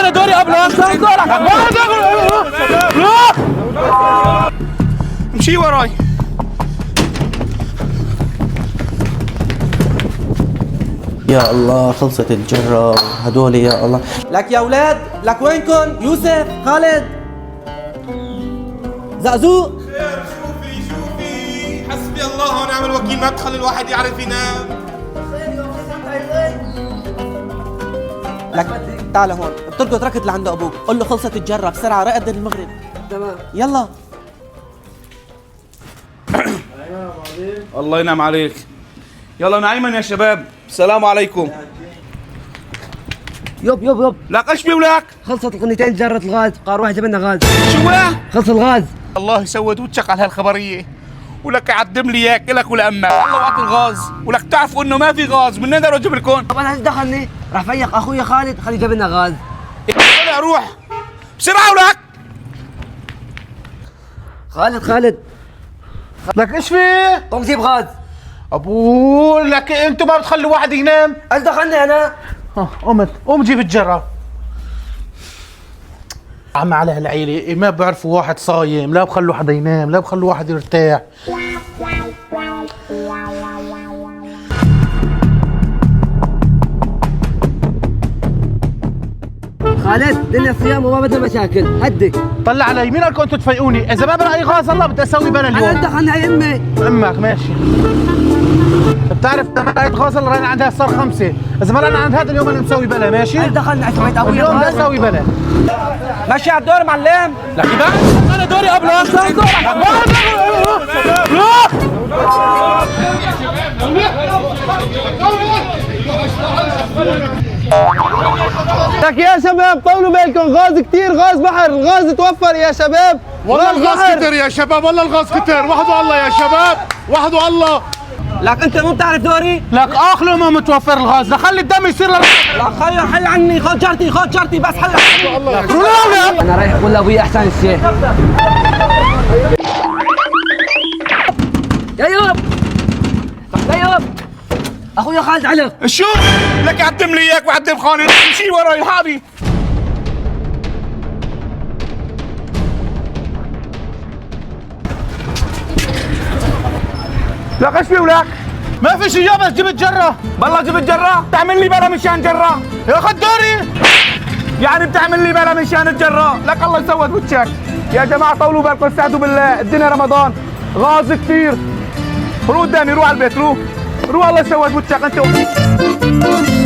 انا دوري قبل امشي وراي. يا الله خلصت الجرة هدول يا الله. لك يا اولاد، لك وينكم؟ يوسف، خالد، زقزوق. خير، شوفي حسبي الله ونعم الوكيل، ما تخلي الواحد يعرف ينام. لك تعال هون، بتركض ركض لعند ابوك، قل له خلصت الجرة بسرعة، رقد المغرب. تمام يلا. الله ينعم عليك. يلا نعيما يا شباب، السلام عليكم. يب لك اشبي ولك خلصت القنيتين جرة الغاز، قار واحد جبنا غاز. شو خلص الغاز. الله يسود وجهك على هالخبريه، ولك اعدم لي اياك لك ولامك. الله وقت الغاز، ولك تعرفوا انه ما في غاز، من نقدر اجيب لكم؟ طب انا ايش دخلني؟ راح فيق اخويا خالد، خلي جاب لنا غاز. انا اروح بسرعه ولك. خالد لك ايش في؟ قوم جيب غاز. ابو لك انتم ما بتخلوا واحد ينام؟ ايش دخلني انا؟ قمت قوم جيب الجرة. عم على هالعيلة ما بيعرفوا واحد صايم، لا بخلوا حدا ينام، لا بخلوا واحد يرتاح. خالد دنيا صيام وما بدنا مشاكل، هدي. طلع علي، مين قالكم انتم تفيقوني؟ اذا ما بلاقي غاز الله بدي اسوي بلا انا اليوم. دخلني هي امي. امك ماشي. بتعرف اذا ما لقيت غاز الله راينا عندها صار 5، اذا ما لقينا عند هذا اليوم انا مسوي بلا ماشي؟ ايش دخلني على سويت ابويا اليوم بدي غاز؟ اسوي بلا. ماشي على الدور معلم. لك انا دوري قبل لك يا شباب طولوا بالكم، غاز كتير، غاز بحر، الغاز توفر يا شباب. والله الغاز كتير يا شباب، والله الغاز كتير، وحده الله يا شباب، وحده الله. لك انت مو بتعرف دوري؟ لك اخلو ما متوفر الغاز، لخلي الدم يصير لا خير حل عني، خذ جرتي بس حل عني. الله. انا رايح اقول لابوي احسن الشيء. يا يوب اخويا خالد علق. شو لك اعدم لي اياك وعدم خالد، امشي وراي الحابي. لك اشبي ولك؟ ما في شيء بس جبت جرة. بالله جبت جرة؟ بتعمل لي بلا مشان جرة؟ يا اخذ دوري. يعني بتعمل لي بلا مشان الجرة؟ لك الله يسود وجهك. يا جماعة طولوا بالكم، استهدوا بالله، الدنيا رمضان، غاز كثير. روح قدامي، روح على البيت، روح الله يسود وجهك انت.